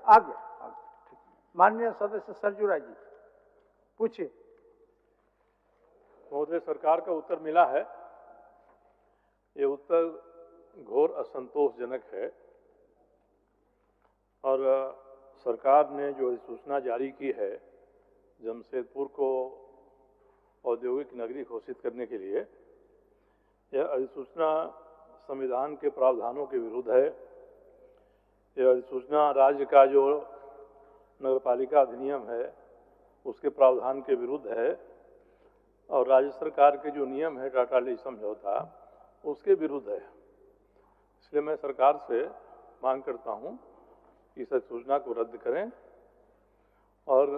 आगे माननीय सदस्य सरजुरा जी पूछिए। महोदय, सरकार का उत्तर मिला है। ये उत्तर घोर असंतोषजनक है और सरकार ने जो अधिसूचना जारी की है जमशेदपुर को औद्योगिक नगरी घोषित करने के लिए, यह अधिसूचना संविधान के प्रावधानों के विरुद्ध है। यह अधिसूचना राज्य का जो नगरपालिका अधिनियम है उसके प्रावधान के विरुद्ध है और राज्य सरकार के जो नियम है टाटा ली समझौता उसके विरुद्ध है। इसलिए मैं सरकार से मांग करता हूं कि इस अधिसूचना को रद्द करें और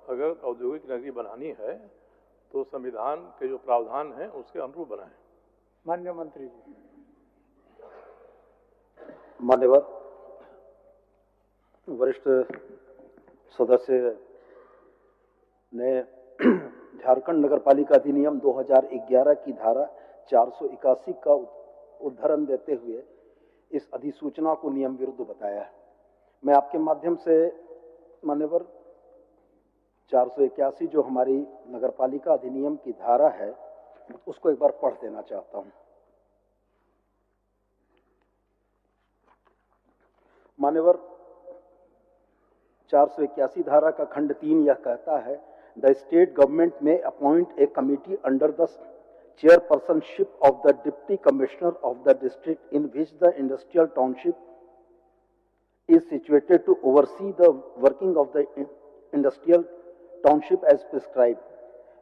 अगर औद्योगिक नगरी बनानी है तो संविधान के जो प्रावधान हैं उसके अनुरूप बनाएं। माननीय मंत्री जी। मान्यवर वरिष्ठ सदस्य ने झारखंड नगरपालिका अधिनियम 2011 की धारा 481 का उद्धरण देते हुए इस अधिसूचना को नियम विरुद्ध बताया है। मैं आपके माध्यम से मान्यवर 481 जो हमारी नगरपालिका अधिनियम की धारा है उसको एक बार पढ़ देना चाहता हूं। मान्यवर 481 धारा का खंड 3 यह कहता है, the state government may appoint a committee under the chairpersonship of the deputy commissioner of the district in which the industrial township is situated to oversee the working of the industrial township as prescribed।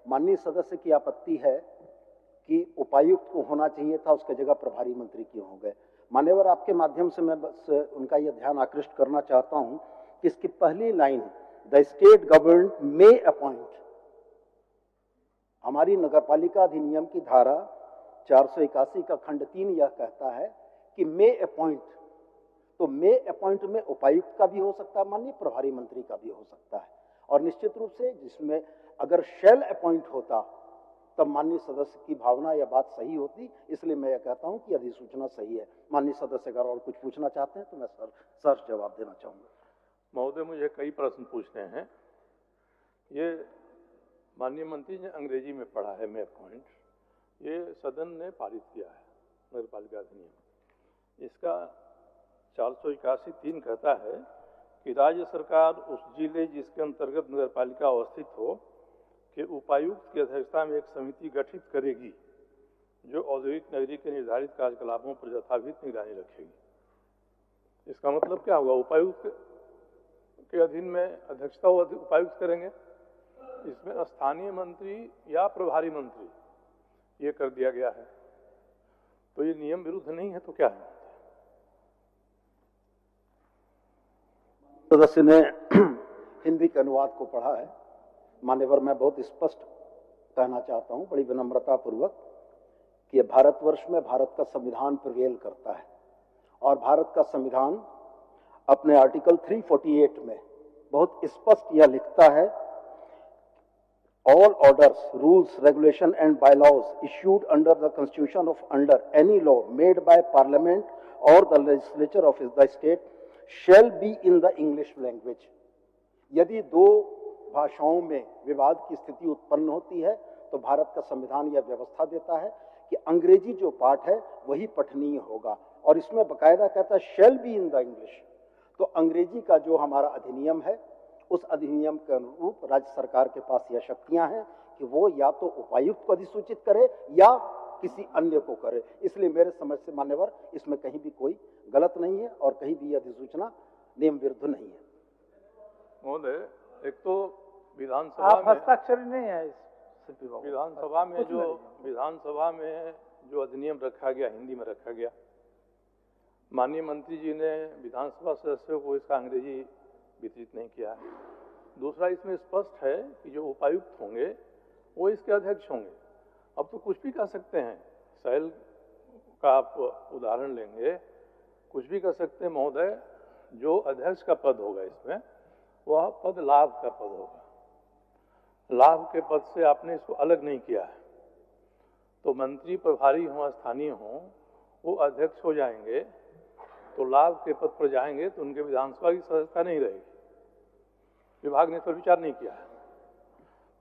माननीय सदस्य की आपत्ति है कि उपायुक्त को होना चाहिए था, उसके जगह प्रभारी मंत्री क्यों हो गए। मान्यवर आपके माध्यम से मैं बस उनका यह ध्यान आकृष्ट करना चाहता हूं कि इसकी पहली line the state government may appoint, हमारी नगरपालिका अधिनियम की धारा 481 का खंड 3 यह कहता है कि मे अपॉइंट, तो मे अपॉइंट में उपायुक्त का भी हो सकता है, माननीय प्रभारी मंत्री का भी हो सकता है। और निश्चित रूप से जिसमें अगर शैल अपॉइंट होता तब माननीय सदस्य की भावना या बात सही होती। इसलिए मैं यह कहता हूं कि अधिसूचना सही है। माननीय सदस्य अगर और कुछ पूछना चाहते हैं तो मैं सर जवाब देना चाहूंगा। महोदय, मुझे कई प्रश्न पूछने हैं। ये माननीय मंत्री ने अंग्रेजी में पढ़ा है मे पॉइंट, ये सदन ने पारित किया है नगरपालिका अधिनियम। इसका 481(3) कहता है कि राज्य सरकार उस जिले जिसके अंतर्गत नगरपालिका अवस्थित हो के उपायुक्त की अध्यक्षता में एक समिति गठित करेगी जो औद्योगिक नगरी के निर्धारित कार्यकलापों पर यथाविहित निगरानी रखेगी। इसका मतलब क्या होगा? उपायुक्त के अधीन में अध्यक्षता उपायुक्त करेंगे, इसमें स्थानीय मंत्री या प्रभारी मंत्री ये कर दिया गया है। तो ये नियम विरुद्ध नहीं है तो क्या है? सदस्य ने हिंदी के अनुवाद को पढ़ा है। मान्यवर मैं बहुत स्पष्ट कहना चाहता हूं बड़ी विनम्रता पूर्वक कि भारतवर्ष में भारत का संविधान प्रिवेल करता है और भारत का संविधान अपने आर्टिकल 348 में बहुत स्पष्ट यह लिखता है, all orders, rules, regulation and bylaws issued under the constitution of under any law made by parliament or the legislature of the state shall be in the English language। यदि दो भाषाओं में विवाद की स्थिति उत्पन्न होती है तो भारत का संविधान यह व्यवस्था देता है कि अंग्रेजी जो पाठ है वही पठनीय होगा और इसमें बकायदा कहता है shall be in the English। तो अंग्रेजी का जो हमारा अधिनियम है उस अधिनियम के अनुरूप राज्य सरकार के पास यह शक्तियां हैं कि वो या तो उपायुक्त को अधिसूचित करे या किसी अन्य को करे। इसलिए मेरे समझ से मान्यवर इसमें कहीं भी कोई गलत नहीं है और कहीं भी अधिसूचना नियम विरुद्ध नहीं है। महोदय, एक तो विधानसभा आप हस्ताक्षर नहीं है विधानसभा में जो अधिनियम रखा गया हिंदी में रखा गया, माननीय मंत्री जी ने विधानसभा सदस्यों को इसका अंग्रेजी वितरित नहीं किया है। दूसरा, इसमें स्पष्ट है कि जो उपायुक्त होंगे वो इसके अध्यक्ष होंगे। अब तो कुछ भी कह सकते हैं, शैल का आप उदाहरण लेंगे, कुछ भी कह सकते हैं महोदय। जो अध्यक्ष का पद होगा इसमें वह पद लाभ का पद होगा। लाभ के पद से आपने इसको अलग नहीं किया है। तो मंत्री प्रभारी हों स्थानीय हों वो अध्यक्ष हो जाएंगे तो लाभ के पद पर जाएंगे तो उनके विधानसभा की सदस्यता नहीं रहेगी। विभाग ने इस पर विचार नहीं किया है।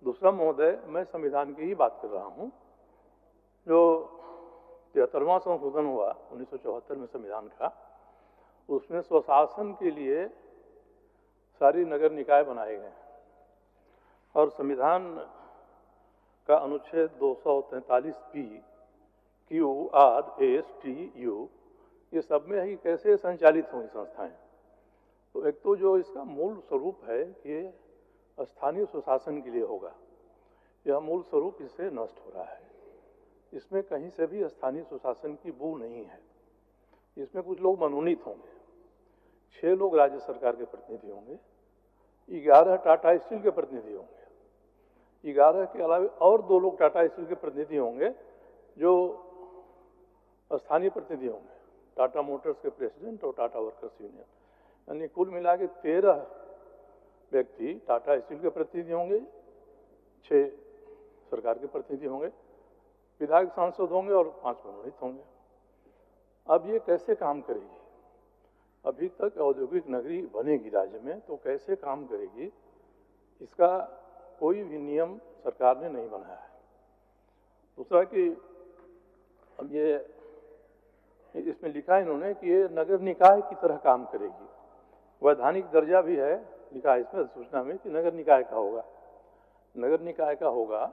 दूसरा महोदय, मैं संविधान की ही बात कर रहा हूँ। जो 73वां संशोधन हुआ 1974 में संविधान का, उसमें स्वशासन के लिए सारी नगर निकाय बनाए गए और संविधान का अनुच्छेद 243 QRSTU ये सब में ही कैसे संचालित होंगी संस्थाएं। तो एक तो जो इसका मूल स्वरूप है कि स्थानीय स्वशासन के लिए होगा, यह मूल स्वरूप इससे नष्ट हो रहा है। इसमें कहीं से भी स्थानीय स्वशासन की बू नहीं है। इसमें कुछ लोग मनोनीत होंगे, 6 लोग राज्य सरकार के प्रतिनिधि होंगे, 11 टाटा स्टील के प्रतिनिधि होंगे, 11 के अलावा और 2 लोग टाटा स्टील के प्रतिनिधि होंगे जो स्थानीय प्रतिनिधि होंगे, टाटा मोटर्स के प्रेसिडेंट और टाटा वर्कर्स यूनियन, यानी कुल मिला के 13 व्यक्ति टाटा स्टील के प्रतिनिधि होंगे, 6 सरकार के प्रतिनिधि होंगे, विधायक सांसद होंगे और 5 मनोनीत होंगे। अब ये कैसे काम करेगी? अभी तक औद्योगिक नगरी बनेगी राज्य में, तो कैसे काम करेगी इसका कोई भी नियम सरकार ने नहीं बनाया है। दूसरा कि अब ये इसमें लिखा है इन्होंने कि ये नगर निकाय की तरह काम करेगी। वैधानिक दर्जा भी है लिखा है इसमें सूचना में कि नगर निकाय का होगा। नगर निकाय का होगा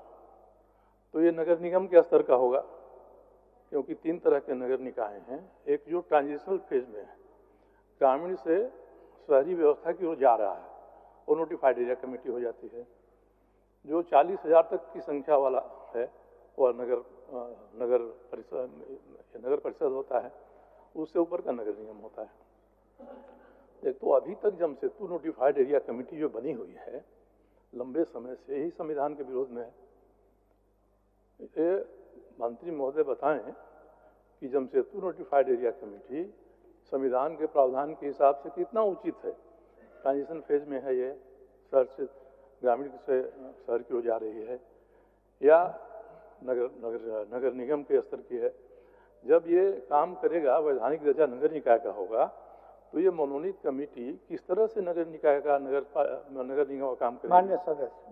तो ये नगर निगम के स्तर का होगा, क्योंकि 3 तरह के नगर निकाय हैं। एक जो ट्रांजिशनल फेज में है, ग्रामीण से शहरी व्यवस्था की ओर जा रहा है, वो नोटिफाइड एरिया कमेटी हो जाती है। जो 40,000 तक की संख्या वाला है वह नगर परिषद होता है, उससे ऊपर का नगर निगम होता है। एक तो अभी तक जमशेदपुर नोटिफाइड एरिया कमेटी जो बनी हुई है लंबे समय से ही संविधान के विरोध में है। ये मंत्री महोदय बताएं कि जमशेदपुर नोटिफाइड एरिया कमेटी संविधान के प्रावधान के हिसाब से कितना उचित है। ट्रांजिशन फेज में है, ये शहर से ग्रामीण से शहर की ओर जा रही है, या नगर निगम के स्तर की है। जब ये काम करेगा, वैधानिक दर्जा नगर निकाय का होगा, तो ये मनोनीत कमेटी किस तरह से नगर निकाय का नगर निगम का काम करेगी?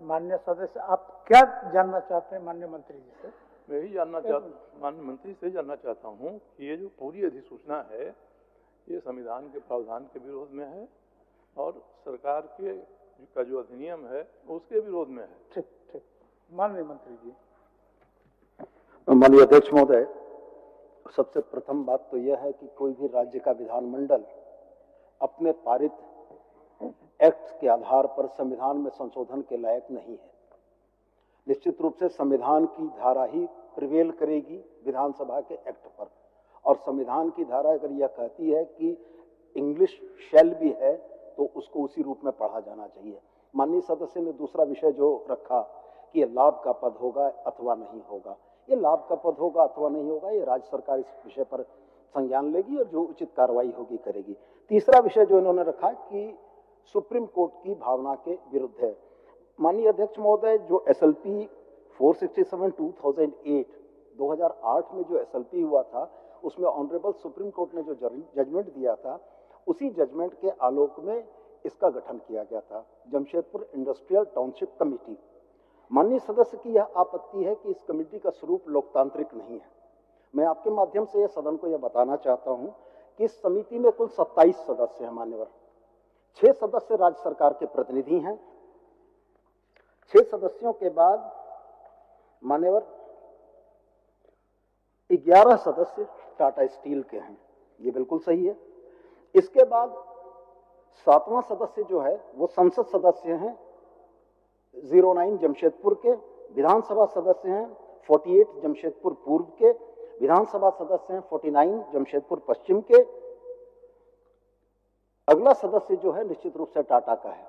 माननीय सदस्य, आप क्या जानना चाहते हैं माननीय मंत्री जी से? मैं ही माननीय मंत्री से जानना चाहता हूँ कि ये जो पूरी अधिसूचना है ये संविधान के प्रावधान के विरोध में है और सरकार के का जो अधिनियम है उसके विरोध में है। ठीक ठीक, माननीय मंत्री जी। माननीय अध्यक्ष महोदय, सबसे प्रथम बात तो यह है कि कोई भी राज्य का विधानमंडल अपने पारित एक्ट के आधार पर संविधान में संशोधन के लायक नहीं है। निश्चित रूप से संविधान की धारा ही प्रिवेल करेगी विधानसभा के एक्ट पर, और संविधान की धारा अगर यह कहती है कि इंग्लिश शैल भी है तो उसको उसी रूप में पढ़ा जाना चाहिए। माननीय सदस्य ने दूसरा विषय जो रखा कि ये लाभ का पद होगा अथवा नहीं होगा, ये लाभ का पद होगा अथवा नहीं होगा, ये राज्य सरकार इस विषय पर संज्ञान लेगी और जो उचित कार्रवाई होगी करेगी। तीसरा विषय जो इन्होंने रखा कि सुप्रीम कोर्ट की भावना के विरुद्ध है। माननीय अध्यक्ष महोदय, जो SLP 467/2008 2008 में जो SLP हुआ था उसमें ऑनरेबल सुप्रीम कोर्ट ने जो जजमेंट दिया था उसी जजमेंट के आलोक में इसका गठन किया गया था, जमशेदपुर इंडस्ट्रियल टाउनशिप कमेटी। माननीय सदस्य की यह आपत्ति है कि इस कमेटी का स्वरूप लोकतांत्रिक नहीं है। मैं आपके माध्यम से सदन को यह बताना चाहता हूं कि इस समिति में कुल 27 सदस्य हैं मान्यवर। 6 सदस्य राज्य सरकार के प्रतिनिधि हैं। 6 सदस्यों के बाद मान्यवर 11 सदस्य टाटा स्टील के हैं, ये बिल्कुल सही है। इसके बाद 7वां सदस्य जो है वो संसद सदस्य हैं 09 जमशेदपुर के, विधानसभा सदस्य हैं 48 जमशेदपुर पूर्व के, विधानसभा सदस्य हैं 49 जमशेदपुर पश्चिम के। अगला सदस्य जो है निश्चित रूप से टाटा का है।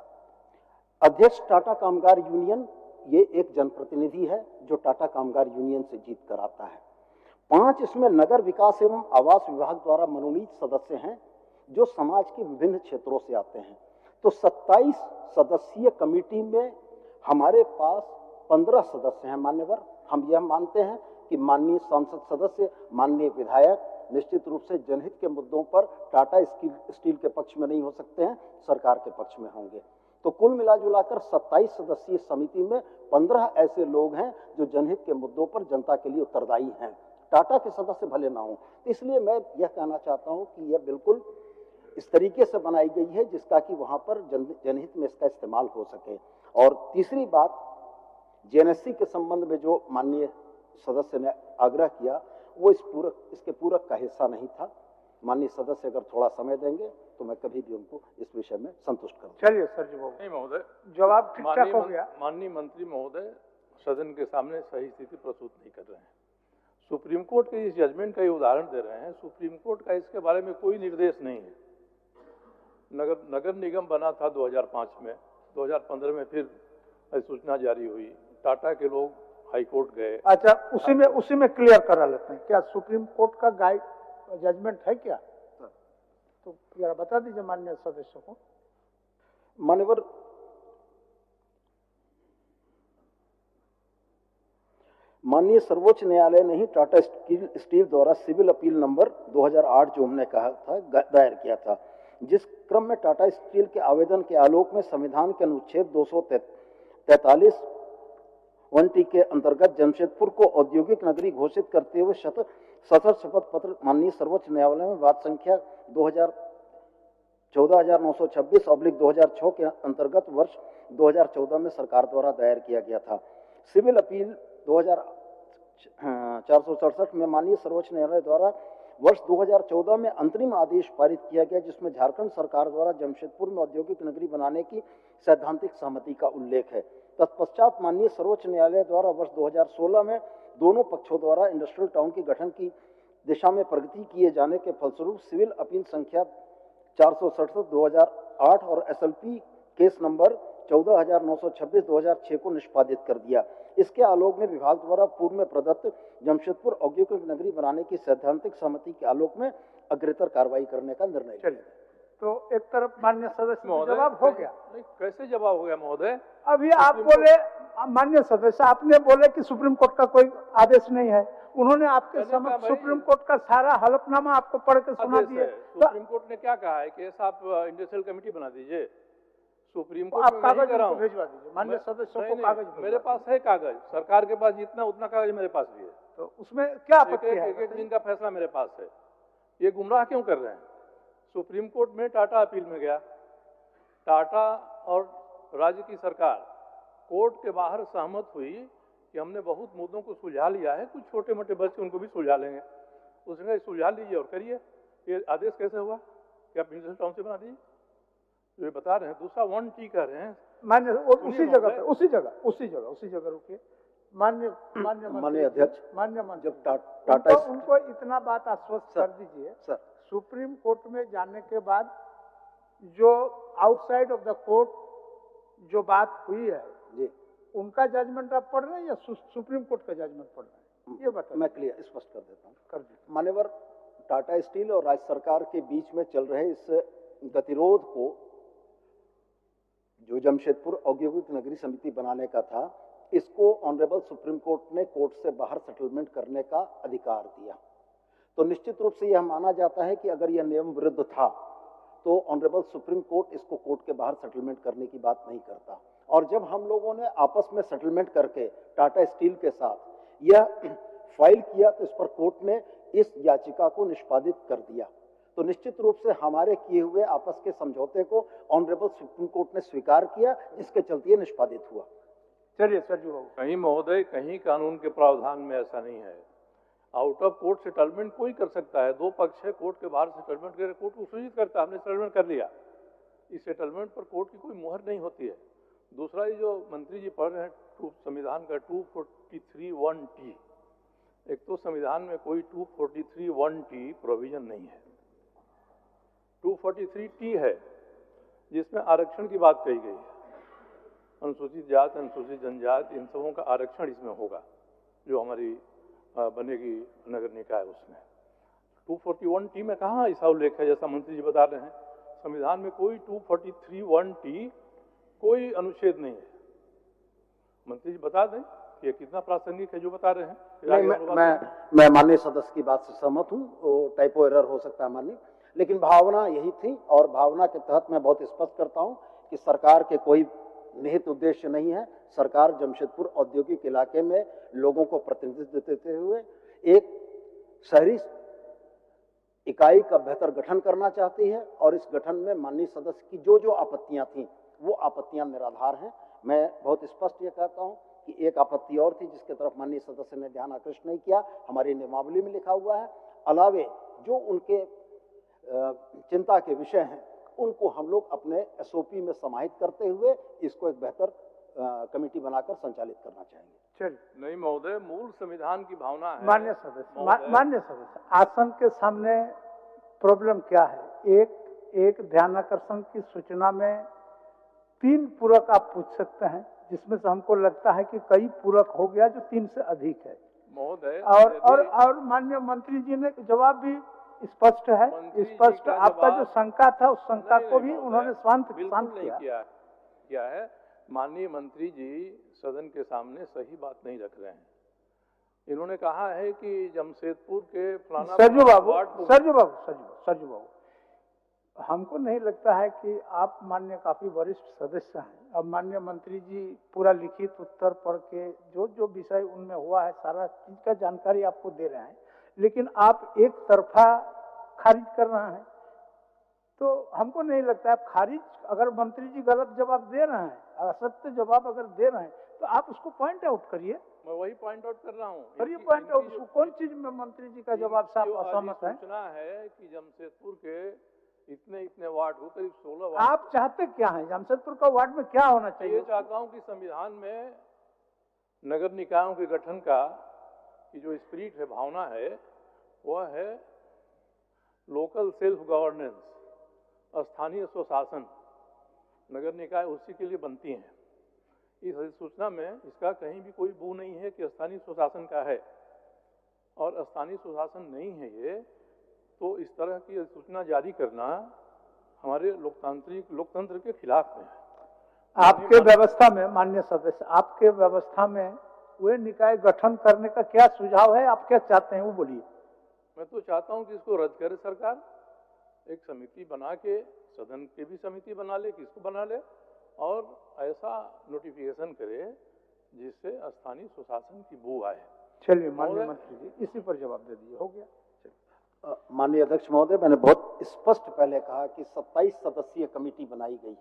अध्यक्ष टाटा कामगार यूनियन, ये एक जनप्रतिनिधि है जो टाटा कामगार यूनियन से जीत कर आता है। 5 इसमें नगर विकास एवं आवास विभाग द्वारा मनोनीत सदस्य हैं जो समाज के विभिन्न क्षेत्रों से आते हैं। तो 27 सदस्यीय कमेटी में हमारे पास 15 सदस्य हैं मान्यवर। हम यह मानते हैं कि माननीय सांसद सदस्य, माननीय विधायक निश्चित रूप से जनहित के मुद्दों पर टाटा स्टील के पक्ष में नहीं हो सकते हैं, सरकार के पक्ष में होंगे। तो कुल मिलाजुलाकर 27 सदस्यीय समिति में 15 ऐसे लोग हैं जो जनहित के मुद्दों पर जनता के लिए उत्तरदायी हैं। टाटा के सदस्य भले ना हो, इसलिए मैं यह कहना चाहता हूं कि यह बिल्कुल इस तरीके से बनाई गई है जिसका कि वहां पर जनहित में इसका इस्तेमाल हो सके। और तीसरी बात, जेएनएससी के संबंध में जो माननीय सदस्य ने आग्रह किया वो इसके पूरक का हिस्सा नहीं था। माननीय सदस्य अगर थोड़ा समय देंगे तो मैं कभी भी उनको इस विषय में संतुष्ट करूंगा। चलिए सर जी, नहीं महोदय, जवाब ठीक ठाक हो गया। माननीय मंत्री महोदय सदन के सामने सही स्थिति प्रस्तुत नहीं कर रहे हैं। सुप्रीम कोर्ट के इस जजमेंट का ये उदाहरण दे रहे हैं। सुप्रीम कोर्ट का इसके बारे में कोई निर्देश नहीं है। नगर निगम बना था 2005 में, 2015 में फिर अधिसूचना जारी हुई, टाटा के लोग हाई कोर्ट गए। अच्छा, उसी में क्लियर करा लेते हैं, क्या सुप्रीम कोर्ट का गाइड जजमेंट है क्या? तो जरा बता दीजिए माननीय सदस्यों को। माननीय सर्वोच्च न्यायालय ने ही टाटा स्टील द्वारा सिविल अपील नंबर 2008 जो हमने कहा था दायर किया था, जिस क्रम में टाटा स्टील के आवेदन के आलोक में संविधान के अनुच्छेद 243 1T के अंतर्गत जमशेदपुर को औद्योगिक नगरी घोषित करते हुए सशर्त शपथ पत्र माननीय सर्वोच्च न्यायालय में वाद संख्या 14926/2006 के अंतर्गत वर्ष 2014 में सरकार द्वारा दायर किया गया था। सिविल अपील 2467 में माननीय सर्वोच्च न्यायालय द्वारा वर्ष 2014 में अंतरिम आदेश पारित किया गया, जिसमें झारखंड सरकार द्वारा जमशेदपुर में औद्योगिक नगरी बनाने की सैद्धांतिक सहमति का उल्लेख है। तत्पश्चात माननीय सर्वोच्च न्यायालय द्वारा वर्ष 2016 में दोनों पक्षों द्वारा इंडस्ट्रियल टाउन के गठन की दिशा में प्रगति किए जाने के फलस्वरूप सिविल अपील संख्या 467/2008 और SLP केस नंबर 14926/2006 को निष्पादित कर दिया। इसके आलोक में विभाग द्वारा पूर्व में प्रदत्त जमशेदपुर औद्योगिक नगरी बनाने की सैद्धांतिक सहमति के आलोक में अग्रेतर कार्रवाई करने का निर्णय लिया। तो एक तरफ माननीय सदस्य जवाब हो गया। नहीं, कैसे जवाब हो गया महोदय? अभी आप बोले, माननीय सदस्य आपने बोले कि सुप्रीम कोर्ट का कोई आदेश नहीं है। उन्होंने आपके समक्ष सुप्रीम कोर्ट का सारा हलफनामा आपको पढ़ के सुना दिए। सुप्रीम कोर्ट ने क्या कहा है कि ऐसा आप इंडस्ट्रियल कमेटी बना दीजिए। सुप्रीम कोर्ट आप कागज भिजवा दीजिए माननीय सदस्यों को। कागज मेरे पास है, कागज सरकार के पास जितना उतना कागज मेरे पास भी है। तो उसमें क्या आपत्ति है? एक दिन का फैसला मेरे पास है। ये गुमराह क्यों कर रहे हैं? सुप्रीम कोर्ट में टाटा अपील में गया, टाटा और राज्य की सरकार कोर्ट के बाहर सहमत हुई कि हमने बहुत मुद्दों को सुलझा लिया है, कुछ छोटे मोटे बच्चे उनको भी सुलझा लेंगे। उसने सुलझा लीजिए और करिए। ये आदेश कैसे हुआ कि आप इंडस्ट्रियल टाउन से बना दीजिए? ये बता रहे हैं। दूसरा 1T कर रहे हैं मान्य, उसी जगह रुकिए। मान्य अध्यक्ष, जब टाटा उनको इतना बात आश्वस्त कर दीजिए सर। सुप्रीम कोर्ट में जाने के बाद जो आउटसाइड ऑफ द कोर्ट जो बात हुई है जी, उनका जजमेंट आप पढ़ रहे हैं या सुप्रीम कोर्ट का जजमेंट पढ़ रहे हैं? ये बताइए। मैं क्लियर स्पष्ट कर देता हूँ। कर दीजिए। मान्यवर, टाटा स्टील और राज्य सरकार के बीच में चल रहे इस गतिरोध को, जो जमशेदपुर औद्योगिक नगरी समिति बनाने का था, इसको ऑनरेबल सुप्रीम कोर्ट ने कोर्ट से बाहर सेटलमेंट करने का अधिकार दिया। तो निश्चित रूप से यह माना जाता है कि अगर यह नियम विरुद्ध था तो ऑनरेबल सुप्रीम कोर्ट इसको कोर्ट के बाहर सेटलमेंट करने की बात नहीं करता। और जब हम लोगों ने आपस में सेटलमेंट करके टाटा स्टील के साथ यह फाइल किया तो इस पर कोर्ट ने इस याचिका को निष्पादित कर दिया। तो निश्चित रूप से हमारे किए हुए आपस के समझौते को ऑनरेबल सुप्रीम कोर्ट ने स्वीकार किया, जिसके चलते ये निष्पादित हुआ। चलिए सर जी। कहीं महोदय, कहीं कानून के प्रावधान में ऐसा नहीं है। आउट ऑफ कोर्ट सेटलमेंट कोई कर सकता है। दो पक्ष है, कोर्ट के बाहर सेटलमेंट करे, कोर्ट को सूचित करता है हमने सेटलमेंट कर लिया। इस सेटलमेंट पर कोर्ट की कोई मुहर नहीं होती है। दूसरा, ये जो मंत्री जी पढ़ रहे हैं संविधान का 243(1)T, एक तो संविधान में कोई 243(1)T प्रोविजन नहीं है। 243T है जिसमें आरक्षण की बात कही गई है। अनुसूचित जाति, अनुसूचित जनजाति, इन सबों का आरक्षण इसमें होगा, जो हमारी बनेगी नगर निकाय। उसमें 241T में कहाँ ऐसा उल्लेख है जैसा मंत्री जी बता रहे हैं? संविधान में कोई 243(1)T कोई अनुच्छेद नहीं है। मंत्री जी बता दें कि ये कितना प्रासंगिक है जो बता रहे हैं। नहीं, मैं माननीय सदस्य की बात से सहमत हूँ। टाइपो एरर हो सकता है माननीय, लेकिन भावना यही थी और भावना के तहत मैं बहुत स्पष्ट करता हूं कि सरकार के कोई निहित उद्देश्य नहीं है। सरकार जमशेदपुर औद्योगिक इलाके में लोगों को प्रतिनिधित्व देते हुए एक शहरी इकाई का बेहतर गठन करना चाहती है और इस गठन में माननीय सदस्य की जो जो आपत्तियां थी वो आपत्तियां निराधार हैं। मैं बहुत स्पष्ट ये कहता हूं कि एक आपत्ति और थी जिसके तरफ माननीय सदस्य ने ध्यान आकृष्ट नहीं किया, हमारी नियमावली में लिखा हुआ है। अलावे जो उनके चिंता के विषय हैं उनको हम लोग अपने एसओपी में समाहित करते हुए इसको एक बेहतर कमेटी बनाकर संचालित करना चाहेंगे। चलिए। नहीं महोदय, मूल संविधान की भावना है। मान्य सदस्य, आसन के सामने प्रॉब्लम क्या है? एक ध्यानाकर्षण की सूचना में 3 पूरक आप पूछ सकते हैं, जिसमें से हमको लगता है कि कई पूरक हो गया जो 3 से अधिक है महोदय। और माननीय मंत्री जी ने जवाब भी स्पष्ट है, स्पष्ट आपका जो शंका था उस शंका को भी उन्होंने शांत किया है। माननीय मंत्री जी सदन के सामने सही बात नहीं रख रहे हैं। इन्होंने कहा है कि जमशेदपुर के फलाना सरजू बाबू, हमको नहीं लगता है कि आप माननीय काफी वरिष्ठ सदस्य हैं। अब माननीय मंत्री जी पूरा लिखित उत्तर पढ़ के जो विषय उनमें हुआ है सारा चीज का जानकारी आपको दे रहे हैं, लेकिन आप एक तरफा खारिज कर रहे हैं। तो हमको नहीं लगता है खारिज, अगर मंत्री जी गलत जवाब दे रहे हैं, असत्य जवाब अगर दे रहे हैं तो आप उसको पॉइंट आउट करिए। मैं वही पॉइंट आउट कर रहा हूँ। करिए पॉइंट आउट, उसको कौन चीज में मंत्री जी का जवाब से आप असहमत है? सूचना है कि जमशेदपुर के इतने वार्ड हो, करीब 16 वार्ड। आप चाहते क्या है? जमशेदपुर का वार्ड में क्या होना चाहिए? ये चाहता हूँ कि संविधान में नगर निकायों के गठन का की जो स्पिरिट है, भावना है, वह है लोकल सेल्फ गवर्नेंस, स्थानीय स्वशासन। नगर निकाय उसी के लिए बनती हैं। इस अधिसूचना में इसका कहीं भी कोई बू नहीं है कि स्थानीय स्वशासन का है, और स्थानीय स्वशासन नहीं है ये, तो इस तरह की अधिसूचना जारी करना हमारे लोकतंत्र के खिलाफ में है। आपके व्यवस्था में माननीय सदस्य, आपके व्यवस्था में वे निकाय गठन करने का क्या सुझाव है? आप क्या चाहते हैं वो बोलिए। मैं तो चाहता हूं कि इसको रद्द करे सरकार, एक समिति बना के, सदन की भी समिति बना ले, किसको बना ले, और ऐसा नोटिफिकेशन करे जिससे स्थानीय स्वशासन की बू आए। चलिए माननीय मंत्री जी, इसी पर जवाब दे दीजिए, हो गया। माननीय अध्यक्ष महोदय, मैंने बहुत स्पष्ट पहले कहा कि 27 सदस्यीय कमेटी बनाई गई है।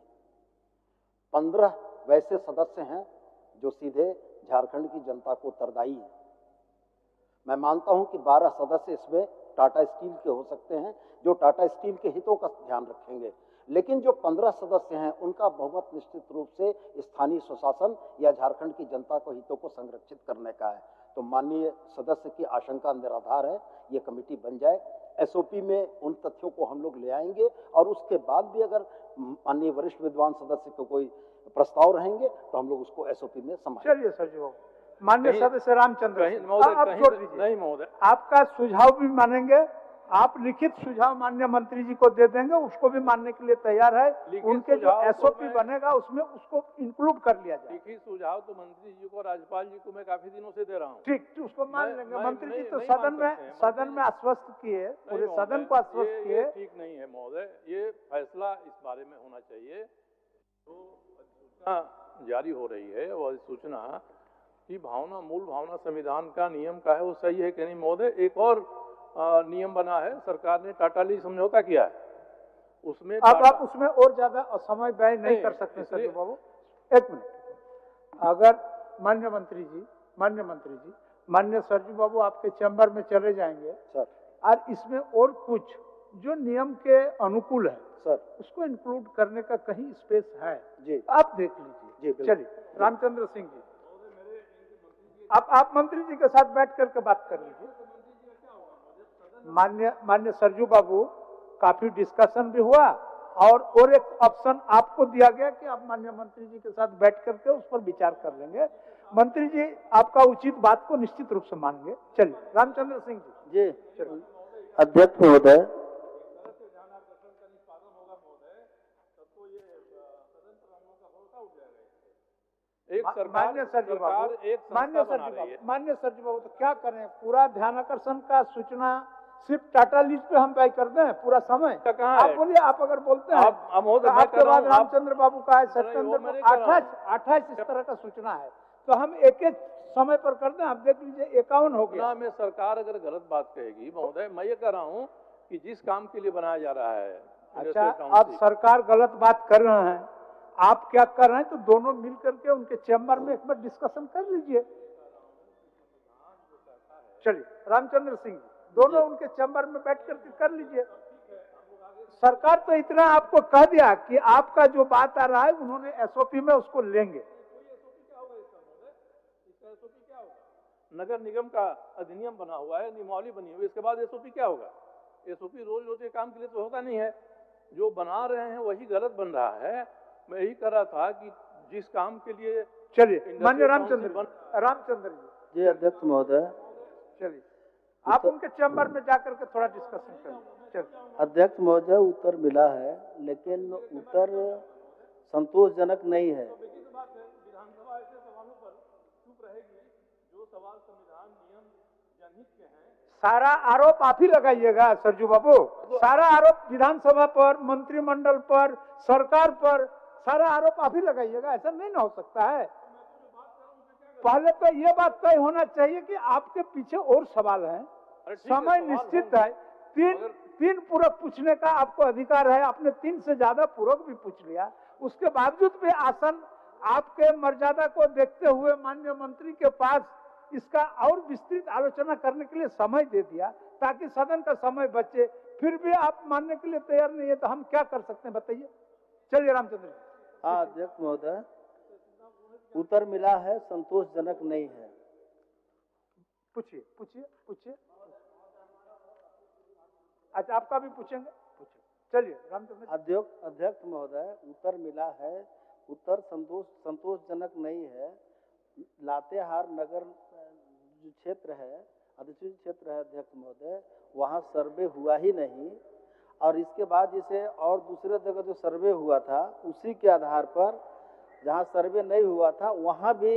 15 वैसे सदस्य हैं जो सीधे झारखंड की जनता को उत्तरदायी है। मैं मानता हूं कि 12 सदस्य इसमें टाटा स्टील के हो सकते हैं, जो टाटा स्टील के हितों का ध्यान रखेंगे, लेकिन जो 15 सदस्य हैं उनका बहुमत निश्चित रूप से स्थानीय स्वशासन या झारखंड की जनता को हितों को संरक्षित करने का है। तो माननीय सदस्य की आशंका निराधार है, ये कमेटी बन जाए। एसओपी में उन तथ्यों को हम लोग ले आएंगे और उसके बाद भी अगर माननीय वरिष्ठ विद्वान सदस्य को कोई प्रस्ताव रहेंगे तो हम लोग उसको एसओपी में समाहित। चलिए सर जी, माननीय सदस्य रामचंद्र, आप छोड़ दीजिए। नहीं महोदय, आपका सुझाव भी मानेंगे, आप लिखित सुझाव माननीय मंत्री जी को दे देंगे, उसको भी मानने के लिए तैयार है। उनके जो एसओपी बनेगा उसमें उसको इंक्लूड कर लिया जाए। लिखित सुझाव तो मंत्री जी को, राज्यपाल जी को मैं काफी दिनों से दे रहा हूँ। ठीक, उसको मान लेंगे। मंत्री जी तो सदन में आश्वस्त किए, पूरे सदन को आश्वस्त किए। ठीक नहीं है महोदय, ये फैसला इस बारे में होना चाहिए। तो अधिसूचना जारी हो रही है, वो अधिसूचना की भावना, मूल भावना संविधान का नियम का है, वो सही है कि नहीं महोदय? एक और नियम बना है, सरकार ने टाटा ली समझौता किया है, उसमें अब आप उसमें और ज्यादा समय व्यय नहीं कर सकते सर बाबू। एक मिनट, अगर माननीय मंत्री जी, माननीय सरजू बाबू आपके चैम्बर में चले जाएंगे सर, और इसमें और कुछ जो नियम के अनुकूल है सर, उसको इंक्लूड करने का कहीं स्पेस है जी, आप देख लीजिए। जी, चलिए रामचंद्र सिंह जी, आप मंत्री जी के साथ बैठ करके बात कर लीजिए। मान्य सरजू बाबू, काफी डिस्कशन भी हुआ और एक ऑप्शन आपको दिया गया कि आप माननीय मंत्री जी के साथ बैठ करके उस पर विचार कर लेंगे। मंत्री जी आपका उचित बात को निश्चित रूप से मानेंगे। चलिए रामचंद्र सिंह जी। जी अध्यक्ष महोदय, मान्य सर जी बाबू, तो क्या करें? पूरा ध्यानाकर्षण का सूचना सिर्फ टाटा लीज पे हम व्यय कर दें पूरा समय? कहाँ आप है? बोलिए, आप अगर बोलते हैं आप महोदय, तो मैं आपके कह रहा बाद हूं, रामचंद्र बाबू का है, सत्येंद्र मैं नहीं कह रहा हूं। 28 इस तरह का सूचना है, तो हम एक एक समय पर कर दें। आप देख लीजिए 51 हो गया। में सरकार अगर गलत बात कहेगी महोदय, मैं ये कह रहा हूँ कि जिस काम के लिए बनाया जा रहा है अच्छा, इंडस्ट्रियल अब टाउनशिप, सरकार गलत बात कर रहे हैं, आप क्या कर रहे हैं, तो दोनों मिल करके उनके चैम्बर में एक बार डिस्कशन कर लीजिए। चलिए रामचंद्र सिंह दोनों उनके चैम्बर में बैठ करके कर लीजिए। सरकार तो इतना आपको कह दिया कि आपका जो बात आ रहा है उन्होंने एसओपी में उसको लेंगे। नगर निगम का अधिनियम बना हुआ है, नियमावली बनी हुई है, इसके बाद एसओपी क्या होगा? एसओपी रोज रोज के काम के लिए तो होता नहीं है। जो बना रहे हैं वही गलत बन रहा है। मैं यही कह रहा था कि जिस काम के लिए, चलिए माननीय रामचंद्र जी अध्यक्ष महोदय, चलिए आप उनके चैम्बर में जाकर के थोड़ा डिस्कशन करिए। अध्यक्ष महोदय, उत्तर मिला है लेकिन उत्तर संतोषजनक नहीं है। विधानसभा ऐसे सवालों पर चुप रहेगी जो सवाल संविधान नियम जनहित के हैं। सारा आरोप आप ही लगाइएगा सरजू बाबू, सारा आरोप विधानसभा पर, मंत्रिमंडल पर, सरकार पर, सारा आरोप आप ही लगाइएगा। ऐसा नहीं ना हो सकता है। पहले तो ये बात तय होना चाहिए कि आपके पीछे और सवाल हैं, समय निश्चित है। तीन पूरक पूछने का आपको अधिकार है, आपने 3 से ज्यादा पूरक भी पूछ लिया। उसके बावजूद भी आसन आपके मर्यादा को देखते हुए माननीय मंत्री के पास इसका और विस्तृत आलोचना करने के लिए समय दे दिया ताकि सदन का समय बचे। फिर भी आप मानने के लिए तैयार नहीं है, तो हम क्या कर सकते हैं बताइए। चलिए रामचंद्र। हाँ अध्यक्ष महोदय, उत्तर मिला है, संतोषजनक नहीं है। पूछिए पूछिए पूछिए। अच्छा आपका भी पूछेंगे, पूछिए। चलिए रामचंद्र। अध्यक्ष महोदय, उत्तर मिला है, उत्तर संतोषजनक नहीं है। लातेहार नगर जो क्षेत्र है, अधिसूचित क्षेत्र है अध्यक्ष महोदय, वहाँ सर्वे हुआ ही नहीं। और इसके बाद जिसे और दूसरे जगह जो सर्वे हुआ था उसी के आधार पर, जहाँ सर्वे नहीं हुआ था वहाँ भी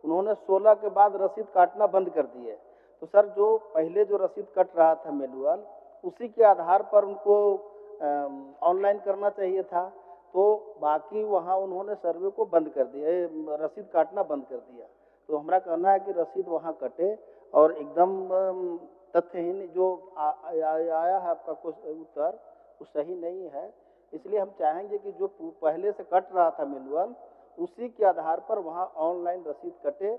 उन्होंने 16 के बाद रसीद काटना बंद कर दिए। तो सर, जो पहले जो रसीद कट रहा था मैनुअल, उसी के आधार पर उनको ऑनलाइन करना चाहिए था। तो बाकी वहाँ उन्होंने सर्वे को बंद कर दिया, रसीद काटना बंद कर दिया। तो हमारा कहना है कि रसीद वहाँ कटे और एकदम तथ्यहीन जो आया है आपका उत्तर, वो सही नहीं है। इसलिए हम चाहेंगे कि जो पहले से कट रहा था मैनुअल, उसी के आधार पर वहाँ ऑनलाइन रसीद कटे।